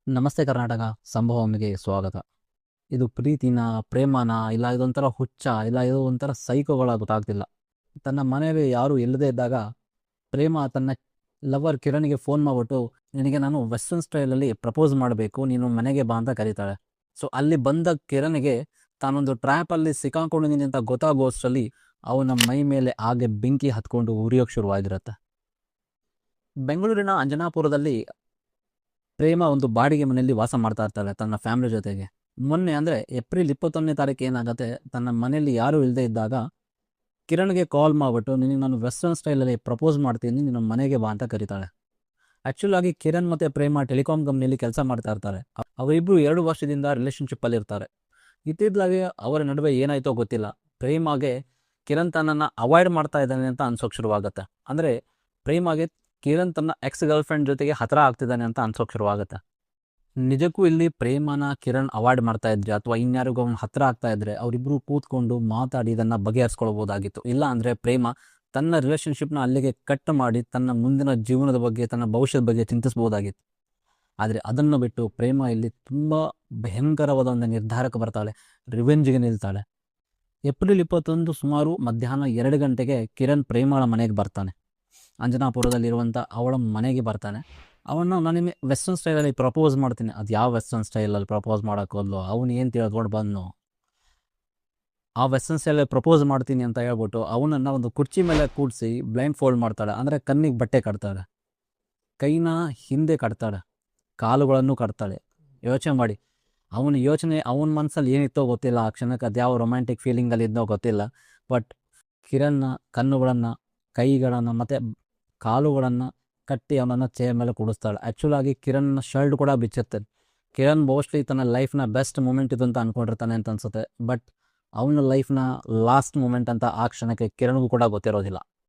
ನಮಸ್ತೆ ಕರ್ನಾಟಕ ಸಂಭವಮಿಗೆ ಸ್ವಾಗತ. ಇದು ಪ್ರೀತಿನ, ಪ್ರೇಮನ, ಇಲ್ಲ ಇದೊಂಥರ ಹುಚ್ಚ, ಇಲ್ಲ ಇದು ಒಂಥರ ಸೈಕೋಗಳ ಗೊತ್ತಾಗ್ತಿಲ್ಲ. ತನ್ನ ಮನೆಯಲ್ಲಿ ಯಾರೂ ಇಲ್ಲದೇ ಇದ್ದಾಗ ಪ್ರೇಮ ತನ್ನ ಲವರ್ ಕಿರಣ್ಗೆ ಫೋನ್ ಮಾಡಿಬಿಟ್ಟು, ನಿನಗೆ ನಾನು ವೆಸ್ಟರ್ನ್ ಸ್ಟೈಲಲ್ಲಿ ಪ್ರಪೋಸ್ ಮಾಡಬೇಕು, ನೀನು ಮನೆಗೆ ಬಾ ಅಂತ ಕರೀತಾಳೆ. ಸೊ ಅಲ್ಲಿ ಬಂದ ಕಿರಣ್ಗೆ ತಾನೊಂದು ಟ್ರ್ಯಾಪಲ್ಲಿ ಸಿಕ್ಕಾಕೊಂಡಿದ್ದೀನಿ ಅಂತ ಗೊತ್ತಾಗೋಷ್ಟರಲ್ಲಿ ಅವನ ಮೈ ಮೇಲೆ ಹಾಗೆ ಬೆಂಕಿ ಹತ್ಕೊಂಡು ಉರಿಯೋಕ್ಕೆ ಶುರುವಾಗಿರುತ್ತೆ. ಬೆಂಗಳೂರಿನ ಅಂಜನಾಪುರದಲ್ಲಿ ಪ್ರೇಮ ಒಂದು ಬಾಡಿಗೆ ಮನೆಯಲ್ಲಿ ವಾಸ ಮಾಡ್ತಾ ಇರ್ತಾಳೆ ತನ್ನ ಫ್ಯಾಮಿಲಿ ಜೊತೆಗೆ. ಮೊನ್ನೆ ಅಂದರೆ ಏಪ್ರಿಲ್ 21ನೇ ತಾರೀಕು ಏನಾಗುತ್ತೆ, ತನ್ನ ಮನೆಯಲ್ಲಿ ಯಾರೂ ಇಲ್ಲದೆ ಇದ್ದಾಗ ಕಿರಣ್ಗೆ ಕಾಲ್ ಮಾಡಿಬಿಟ್ಟು, ನಿನಗೆ ನಾನು ವೆಸ್ಟರ್ನ್ ಸ್ಟೈಲಲ್ಲಿ ಪ್ರಪೋಸ್ ಮಾಡ್ತೀನಿ, ನೀನು ಮನೆಗೆ ಬಾ ಅಂತ ಕರೀತಾಳೆ. ಆ್ಯಕ್ಚುಲಾಗಿ ಕಿರಣ್ ಮತ್ತು ಪ್ರೇಮ ಟೆಲಿಕಾಂ ಕಂಪ್ನಿಯಲ್ಲಿ ಕೆಲಸ ಮಾಡ್ತಾ ಇರ್ತಾರೆ. ಅವರಿಬ್ಬರು 2 ವರ್ಷದಿಂದ ರಿಲೇಷನ್ಶಿಪ್ಪಲ್ಲಿ ಇರ್ತಾರೆ. ಇತ್ತಿದ್ಲಾಗೆ ಅವರ ನಡುವೆ ಏನಾಯ್ತೋ ಗೊತ್ತಿಲ್ಲ, ಪ್ರೇಮಗೆ ಕಿರಣ್ ತನ್ನನ್ನು ಅವಾಯ್ಡ್ ಮಾಡ್ತಾ ಇದ್ದಾನೆ ಅಂತ ಅನ್ಸೋಕೆ ಶುರುವಾಗುತ್ತೆ. ಅಂದರೆ ಪ್ರೇಮಗೆ ಕಿರಣ್ ತನ್ನ ಎಕ್ಸ್ ಗರ್ಲ್ಫ್ರೆಂಡ್ ಜೊತೆಗೆ ಹತ್ರ ಆಗ್ತಿದ್ದಾನೆ ಅಂತ ಅನ್ಸೋಕೆ ಶುರುವಾಗುತ್ತೆ. ನಿಜಕ್ಕೂ ಇಲ್ಲಿ ಪ್ರೇಮನ ಕಿರಣ್ ಅವಾಯ್ಡ್ ಮಾಡ್ತಾ ಇದ್ರೆ ಅಥವಾ ಇನ್ಯಾರಿಗೂ ಅವ್ನು ಹತ್ರ ಆಗ್ತಾ ಇದ್ರೆ ಅವರಿಬ್ಬರು ಕೂತ್ಕೊಂಡು ಮಾತಾಡಿ ಇದನ್ನು ಬಗೆಹರಿಸ್ಕೊಳ್ಬೋದಾಗಿತ್ತು. ಇಲ್ಲ ಅಂದರೆ ಪ್ರೇಮ ತನ್ನ ರಿಲೇಷನ್ಶಿಪ್ನ ಅಲ್ಲಿಗೆ ಕಟ್ ಮಾಡಿ ತನ್ನ ಮುಂದಿನ ಜೀವನದ ಬಗ್ಗೆ, ತನ್ನ ಭವಿಷ್ಯದ ಬಗ್ಗೆ ಚಿಂತಿಸ್ಬೋದಾಗಿತ್ತು. ಆದರೆ ಅದನ್ನು ಬಿಟ್ಟು ಪ್ರೇಮ ಇಲ್ಲಿ ತುಂಬ ಭಯಂಕರವಾದ ಒಂದು ನಿರ್ಧಾರಕ್ಕೆ ಬರ್ತಾಳೆ, ರಿವೆಂಜ್ಗೆ ನಿಲ್ತಾಳೆ. ಏಪ್ರಿಲ್ 21 ಸುಮಾರು ಮಧ್ಯಾಹ್ನ 2 ಗಂಟೆಗೆ ಕಿರಣ್ ಪ್ರೇಮಳ ಮನೆಗೆ ಬರ್ತಾನೆ. ಅಂಜನಾಪುರದಲ್ಲಿರುವಂಥ ಅವಳ ಮನೆಗೆ ಬರ್ತಾನೆ. ಅವನು ನನಗೆ ವೆಸ್ಟರ್ನ್ ಸ್ಟೈಲಲ್ಲಿ ಪ್ರಪೋಸ್ ಮಾಡ್ತೀನಿ. ಅದು ಯಾವ ವೆಸ್ಟರ್ನ್ ಸ್ಟೈಲಲ್ಲಿ ಪ್ರಪೋಸ್ ಮಾಡೋಕ್ಕೋದ್ಲು, ಅವನು ಏನು ತಿಳ್ಕೊಂಡು ಬಂದು ಆ ವೆಸ್ಟರ್ನ್ ಸ್ಟೈಲಲ್ಲಿ ಪ್ರಪೋಸ್ ಮಾಡ್ತೀನಿ ಅಂತ ಹೇಳ್ಬಿಟ್ಟು ಅವನನ್ನು ಒಂದು ಕುರ್ಚಿ ಮೇಲೆ ಕೂಡಿಸಿ ಬ್ಲೈಂಡ್ ಫೋಲ್ಡ್ ಮಾಡ್ತಾಳೆ. ಅಂದರೆ ಕಣ್ಣಿಗೆ ಬಟ್ಟೆ ಕಟ್ತಾಳೆ, ಕೈನ ಹಿಂದೆ ಕಟ್ತಾಳೆ, ಕಾಲುಗಳನ್ನು ಕಟ್ತಾಳೆ. ಯೋಚನೆ ಮಾಡಿ, ಅವನ ಮನಸ್ಸಲ್ಲಿ ಏನಿತ್ತೋ ಗೊತ್ತಿಲ್ಲ ಆ ಕ್ಷಣಕ್ಕೆ, ಅದು ಯಾವ ರೊಮ್ಯಾಂಟಿಕ್ ಫೀಲಿಂಗಲ್ಲಿ ಇದ್ದೋ ಗೊತ್ತಿಲ್ಲ. ಬಟ್ ಕಿರಣ್ನ ಕಣ್ಣುಗಳನ್ನು, ಕೈಗಳನ್ನು ಮತ್ತು ಕಾಲುಗಳನ್ನು ಕಟ್ಟಿ ಅವನನ್ನು ಚೇರ್ ಮೇಲೆ ಕೂಡಿಸ್ತಾಳೆ. ಆ್ಯಕ್ಚುಲಾಗಿ ಕಿರಣ್ನ ಶರ್ಟ್ ಕೂಡ ಬಿಚ್ಚುತ್ತೆ. ಕಿರಣ್ ಮೋಸ್ಟ್ಲಿ ತನ್ನ ಲೈಫ್ನ ಬೆಸ್ಟ್ ಮೂಮೆಂಟ್ ಇದು ಅಂತ ಅಂದ್ಕೊಂಡಿರ್ತಾನೆ ಅಂತ ಅನ್ಸುತ್ತೆ. ಬಟ್ ಅವನ ಲೈಫ್ನ ಲಾಸ್ಟ್ ಮೂಮೆಂಟ್ ಅಂತ ಆ ಕ್ಷಣಕ್ಕೆ ಕಿರಣ್ಗೂ ಕೂಡ ಗೊತ್ತಿರೋದಿಲ್ಲ.